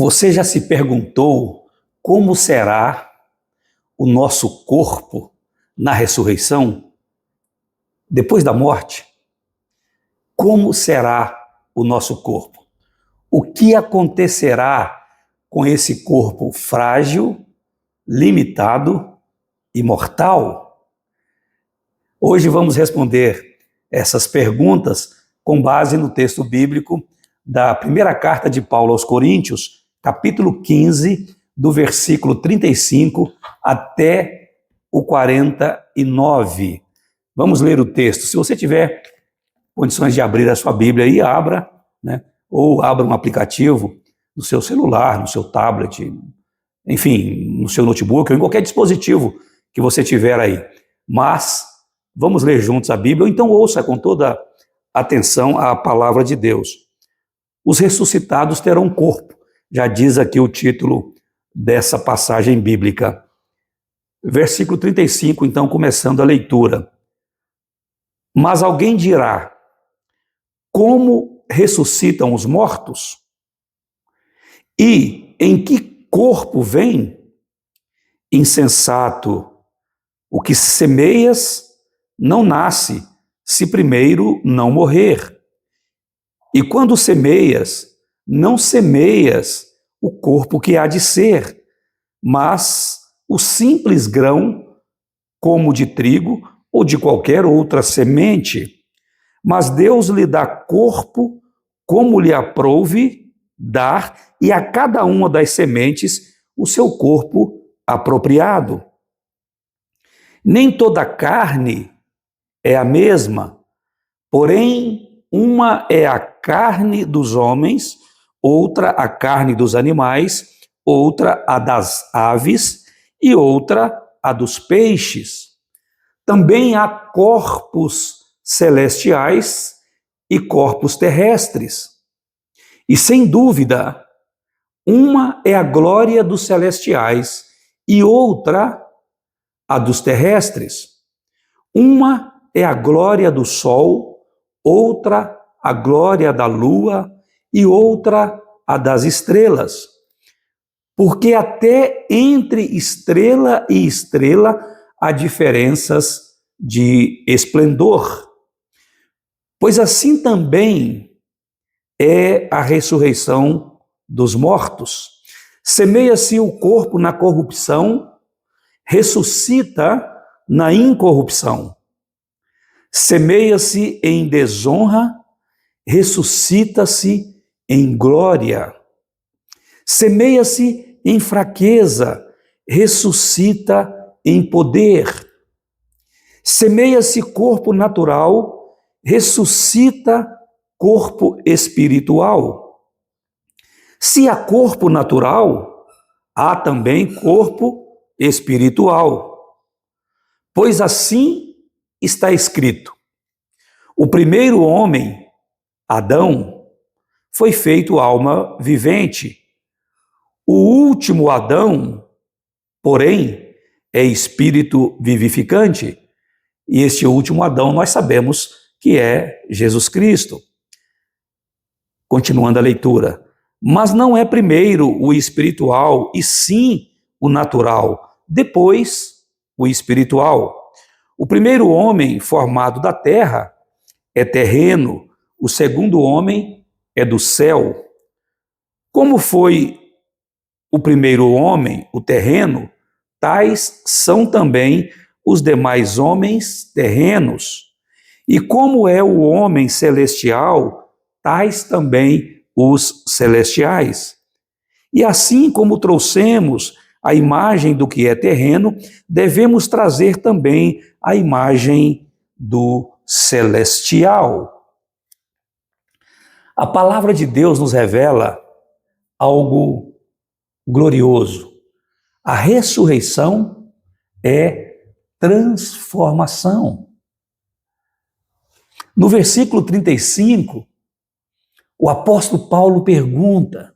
Você já se perguntou como será o nosso corpo na ressurreição? Depois da morte? Como será o nosso corpo? O que acontecerá com esse corpo frágil, limitado e mortal? Hoje vamos responder essas perguntas com base no texto bíblico da primeira carta de Paulo aos Coríntios, capítulo 15, do versículo 35 até o 49. Vamos ler o texto. Se você tiver condições de abrir a sua Bíblia aí, abra, né? Ou abra um aplicativo no seu celular, no seu tablet, enfim, no seu notebook, ou em qualquer dispositivo que você tiver aí. Mas vamos ler juntos a Bíblia, ou então ouça com toda atenção a palavra de Deus. Os ressuscitados terão corpo, já diz aqui o título dessa passagem bíblica. Versículo 35, então, começando a leitura. Mas alguém dirá: como ressuscitam os mortos? E em que corpo vem? Insensato, o que semeias não nasce, se primeiro não morrer. E quando semeias, não semeias o corpo que há de ser, mas o simples grão, como de trigo ou de qualquer outra semente. Mas Deus lhe dá corpo como lhe aprouve dar, e a cada uma das sementes o seu corpo apropriado. Nem toda carne é a mesma, porém uma é a carne dos homens, outra a carne dos animais, outra a das aves e outra a dos peixes. Também há corpos celestiais e corpos terrestres. E sem dúvida, uma é a glória dos celestiais e outra a dos terrestres. Uma é a glória do sol, outra a glória da lua e outra a das estrelas. Porque até entre estrela e estrela há diferenças de esplendor. Pois assim também é a ressurreição dos mortos. Semeia-se o corpo na corrupção, ressuscita na incorrupção. Semeia-se em desonra, ressuscita-se em glória. Semeia-se em fraqueza, ressuscita em poder. Semeia-se corpo natural, ressuscita corpo espiritual. Se há corpo natural, há também corpo espiritual. Pois assim está escrito: o primeiro homem, Adão, foi feito alma vivente. O último Adão, porém, é espírito vivificante. E este último Adão nós sabemos que é Jesus Cristo. Continuando a leitura. Mas não é primeiro o espiritual, e sim o natural, depois o espiritual. O primeiro homem formado da terra é terreno, o segundo homem é do céu. Como foi o primeiro homem, o terreno, tais são também os demais homens terrenos. E como é o homem celestial, tais também os celestiais. E assim como trouxemos a imagem do que é terreno, devemos trazer também a imagem do celestial. A palavra de Deus nos revela algo glorioso. A ressurreição é transformação. No versículo 35, o apóstolo Paulo pergunta: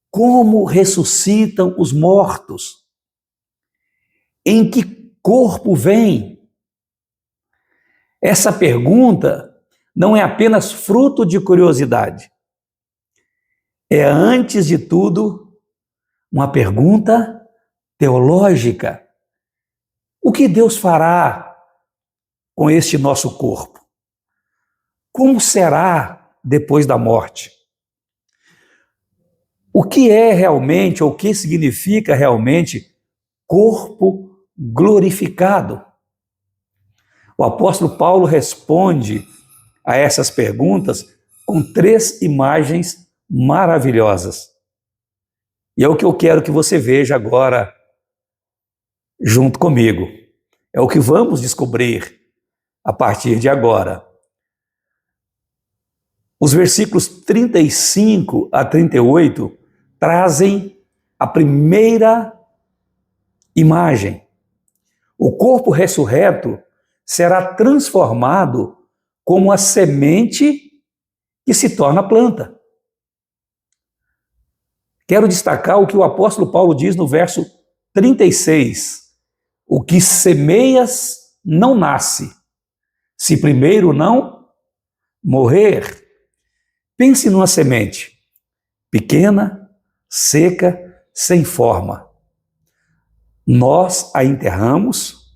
como ressuscitam os mortos? Em que corpo vem? Essa pergunta não é apenas fruto de curiosidade. é, antes de tudo, uma pergunta teológica. O que Deus fará com este nosso corpo? Como será depois da morte? O que é realmente, ou o que significa realmente corpo glorificado? O apóstolo Paulo responde a essas perguntas com 3 imagens maravilhosas. E é o que eu quero que você veja agora junto comigo. É o que vamos descobrir a partir de agora. Os versículos 35 a 38 trazem a primeira imagem. O corpo ressurreto será transformado como a semente que se torna planta. Quero destacar o que o apóstolo Paulo diz no verso 36. O que semeias não nasce, se primeiro não morrer. Pense numa semente pequena, seca, sem forma. Nós a enterramos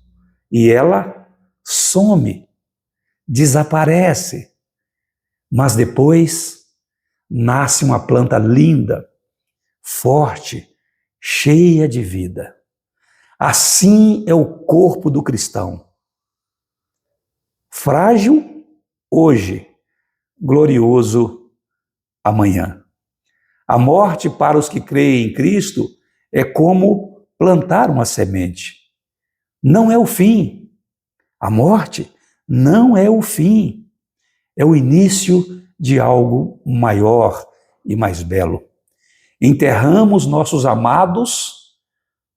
e ela some, desaparece. Mas depois nasce uma planta linda, forte, cheia de vida. Assim é o corpo do cristão. Frágil hoje, glorioso amanhã. A morte para os que creem em Cristo é como plantar uma semente. Não é o fim. A morte não é o fim. É o início de algo maior e mais belo. Enterramos nossos amados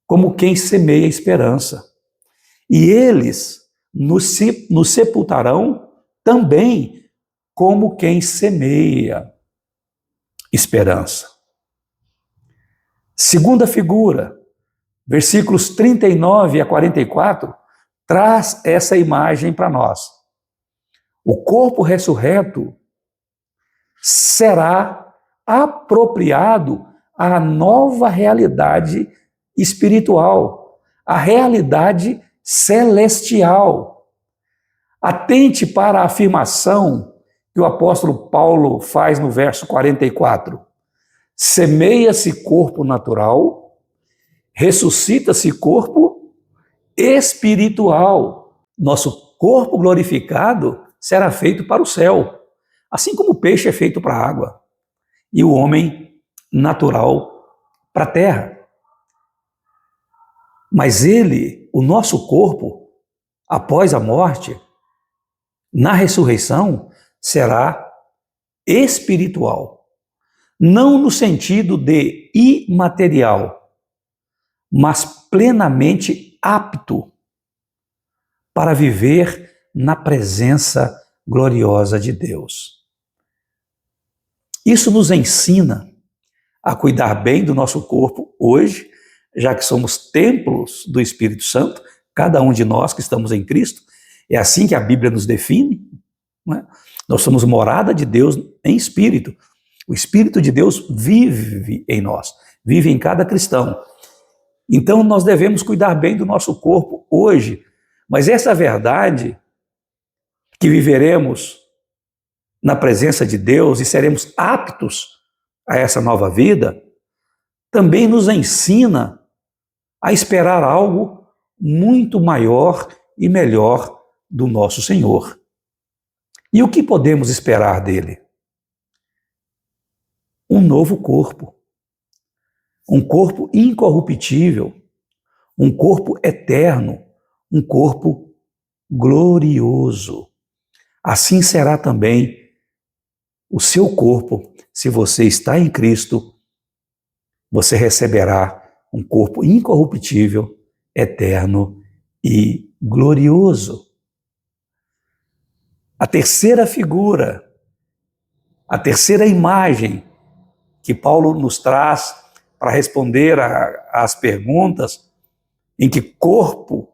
como quem semeia esperança. E eles nos sepultarão também como quem semeia esperança. Segunda figura, versículos 39 a 44, traz essa imagem para nós. O corpo ressurreto será apropriado à nova realidade espiritual, à realidade celestial. Atente para a afirmação que o apóstolo Paulo faz no verso 44. Semeia-se corpo natural, ressuscita-se corpo espiritual. Nosso corpo glorificado será feito para o céu, assim como o peixe é feito para a água e o homem natural para a terra. Mas ele, o nosso corpo, após a morte, na ressurreição, será espiritual. Não no sentido de imaterial, mas plenamente apto para viver na presença gloriosa de Deus. Isso nos ensina a cuidar bem do nosso corpo hoje, já que somos templos do Espírito Santo, cada um de nós que estamos em Cristo, é assim que a Bíblia nos define, não é? Nós somos morada de Deus em espírito. O Espírito de Deus vive em nós, vive em cada cristão. Então nós devemos cuidar bem do nosso corpo hoje, mas essa verdade que viveremos na presença de Deus e seremos aptos a essa nova vida, também nos ensina a esperar algo muito maior e melhor do nosso Senhor. E o que podemos esperar dele? Um novo corpo. Um corpo incorruptível. Um corpo eterno. Um corpo glorioso. Assim será também o seu corpo. Se você está em Cristo, você receberá um corpo incorruptível, eterno e glorioso. A terceira figura, a terceira imagem que Paulo nos traz para responder às perguntas em que corpo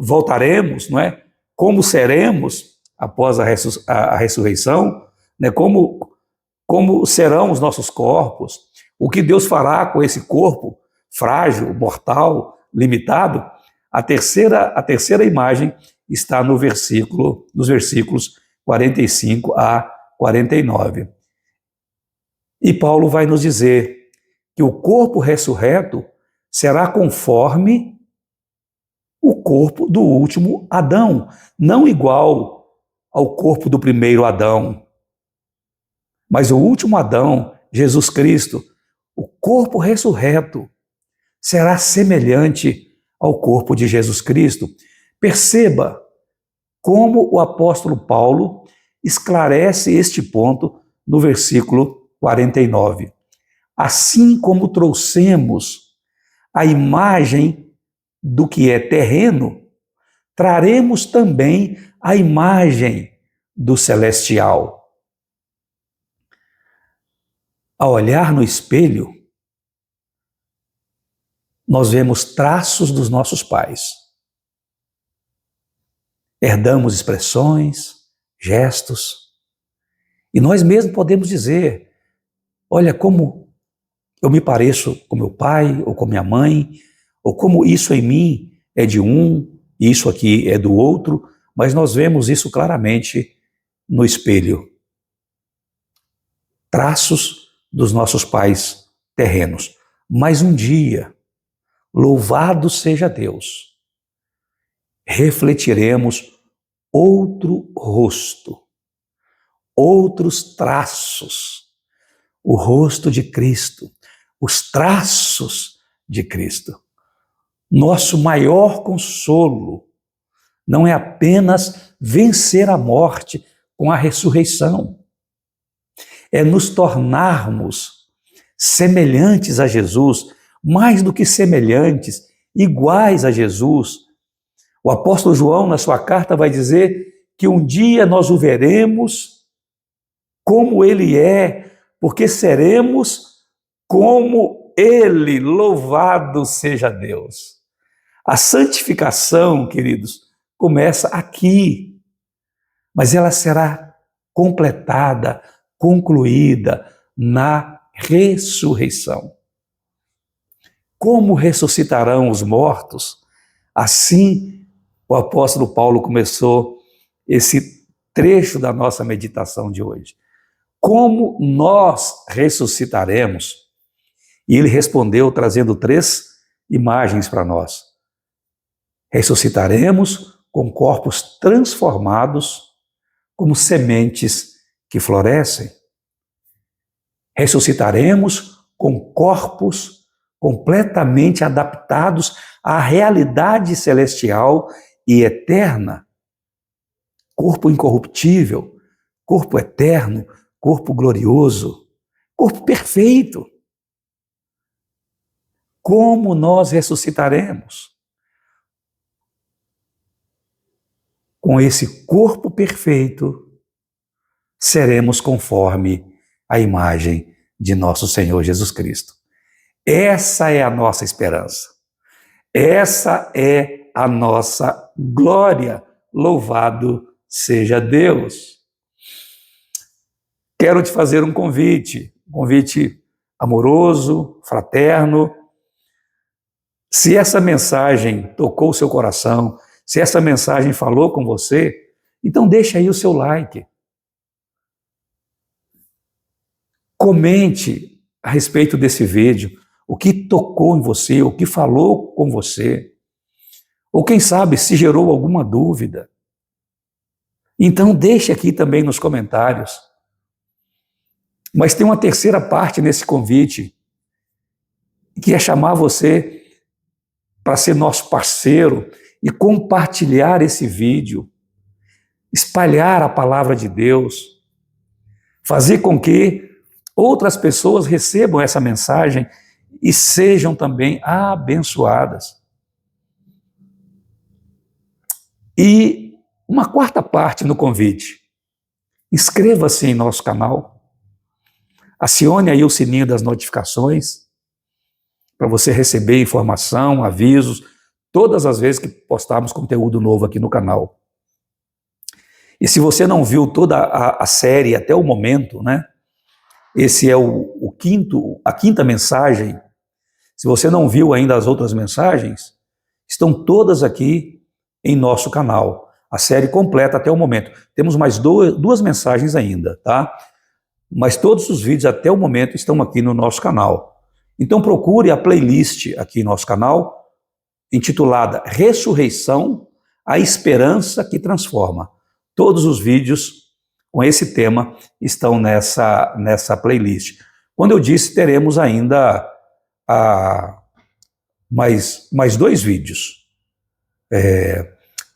voltaremos, não é? Como seremos após a ressurreição, né? Como serão os nossos corpos, o que Deus fará com esse corpo frágil, mortal, limitado. A terceira imagem está nos versículos 45 a 49. E Paulo vai nos dizer que o corpo ressurreto será conforme o corpo do último Adão, não igual ao corpo do primeiro Adão, mas o último Adão, Jesus Cristo, o corpo ressurreto será semelhante ao corpo de Jesus Cristo. Perceba como o apóstolo Paulo esclarece este ponto no versículo 49. Assim como trouxemos a imagem do que é terreno, traremos também a imagem do celestial. Ao olhar no espelho, nós vemos traços dos nossos pais. Herdamos expressões, gestos, e nós mesmos podemos dizer: olha como eu me pareço com meu pai ou com minha mãe, ou como isso em mim é de um e isso aqui é do outro, mas nós vemos isso claramente no espelho. Traços dos nossos pais terrenos. Mas um dia, louvado seja Deus, refletiremos outro rosto, outros traços, o rosto de Cristo, os traços de Cristo. Nosso maior consolo não é apenas vencer a morte com a ressurreição, é nos tornarmos semelhantes a Jesus, mais do que semelhantes, iguais a Jesus. O apóstolo João, na sua carta, vai dizer que um dia nós o veremos como ele é, porque seremos como ele, louvado seja Deus. A santificação, queridos, começa aqui, mas ela será completada, concluída na ressurreição. Como ressuscitarão os mortos? Assim, o apóstolo Paulo começou esse trecho da nossa meditação de hoje. Como nós ressuscitaremos? E ele respondeu trazendo 3 imagens para nós. Ressuscitaremos com corpos transformados como sementes que florescem. Ressuscitaremos com corpos completamente adaptados à realidade celestial e eterna. Corpo incorruptível, corpo eterno, corpo glorioso, corpo perfeito. Como nós ressuscitaremos? Com esse corpo perfeito, seremos conforme a imagem de nosso Senhor Jesus Cristo. Essa é a nossa esperança. Essa é a nossa glória. Louvado seja Deus. Quero te fazer um convite amoroso, fraterno. Se essa mensagem tocou o seu coração, se essa mensagem falou com você, então deixa aí o seu like. Comente a respeito desse vídeo, o que tocou em você, o que falou com você, ou quem sabe se gerou alguma dúvida. Então deixe aqui também nos comentários. Mas tem uma terceira parte nesse convite, que é chamar você para ser nosso parceiro e compartilhar esse vídeo, espalhar a palavra de Deus, fazer com que outras pessoas recebam essa mensagem e sejam também abençoadas. E uma quarta parte no convite. Inscreva-se em nosso canal, acione aí o sininho das notificações, para você receber informação, avisos, todas as vezes que postarmos conteúdo novo aqui no canal. E se você não viu toda a série até o momento, né? Esse é a quinta mensagem. Se você não viu ainda as outras mensagens, estão todas aqui em nosso canal. A série completa até o momento. Temos mais duas mensagens ainda, tá? Mas todos os vídeos até o momento estão aqui no nosso canal. Então procure a playlist aqui no nosso canal, intitulada Ressurreição, a Esperança que Transforma. Todos os vídeos com esse tema estão nessa playlist. Quando eu disse, teremos ainda mais 2 vídeos.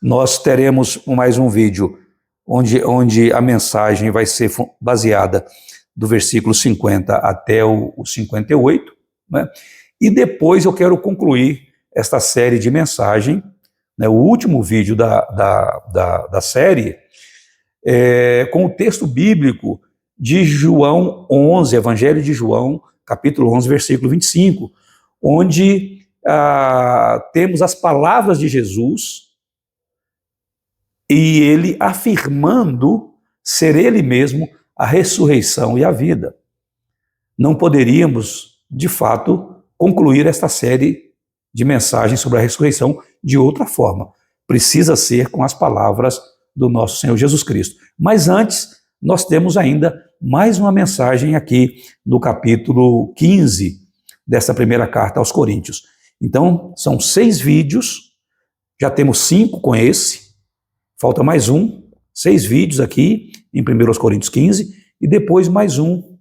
Nós teremos mais um vídeo onde a mensagem vai ser baseada do versículo 50 até o 58, né? E depois eu quero concluir esta série de mensagem, né, o último vídeo da série, com o texto bíblico de João 11, Evangelho de João, capítulo 11, versículo 25, onde temos as palavras de Jesus e ele afirmando ser ele mesmo a ressurreição e a vida. Não poderíamos, de fato, concluir esta série de mensagens sobre a ressurreição de outra forma. Precisa ser com as palavras do nosso Senhor Jesus Cristo. Mas antes, nós temos ainda mais uma mensagem aqui no capítulo 15 desta primeira carta aos Coríntios. Então, são 6 vídeos, já temos 5 com esse, falta mais 6 vídeos aqui em 1 Coríntios 15, e depois mais um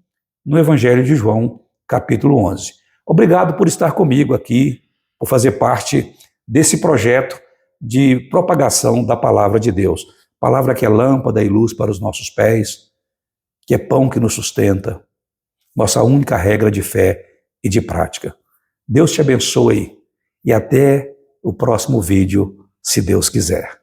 no Evangelho de João, capítulo 11. Obrigado por estar comigo aqui, por fazer parte desse projeto de propagação da palavra de Deus. Palavra que é lâmpada e luz para os nossos pés, que é pão que nos sustenta, nossa única regra de fé e de prática. Deus te abençoe e até o próximo vídeo, se Deus quiser.